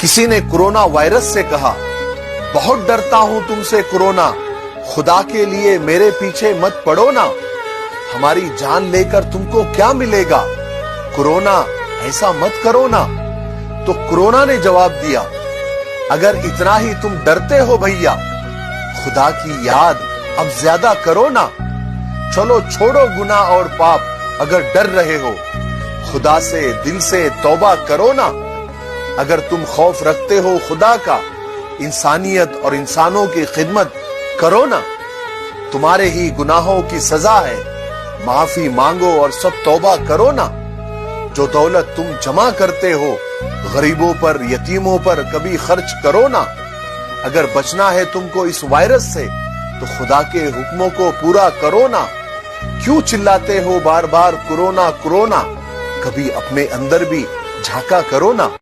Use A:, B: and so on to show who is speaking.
A: किसी ने corona virus से कहा, बहुत डरता हूं तुमसे कोरोना, खुदा के लिए मेरे पीछे मत पड़ो ना, हमारी जान लेकर तुमको क्या मिलेगा, कोरोना ऐसा मत करो ना। तो कोरोना ने जवाब दिया, अगर इतना ही तुम डरते हो भैया, खुदा की याद अब ज्यादा करो ना। चलो छोड़ो गुनाह और पाप, अगर डर रहे हो, खुदा से दिल से तौबा करो ना। अगर तुम खौफ रखते हो खुदा का, इंसानियत और इंसानों की खिदमत करो ना। तुम्हारे ही गुनाहों की सजा है, माफी मांगो और सब तौबा करो ना। जो दौलत तुम जमा करते हो, गरीबों पर यतीमों पर कभी खर्च करो ना। अगर बचना है तुमको इस वायरस से, तो खुदा के हुक्मों को पूरा करो ना। क्यों चिल्लाते हो बार बार कोरोना कोरोना, कभी अपने अंदर भी झांका करो ना।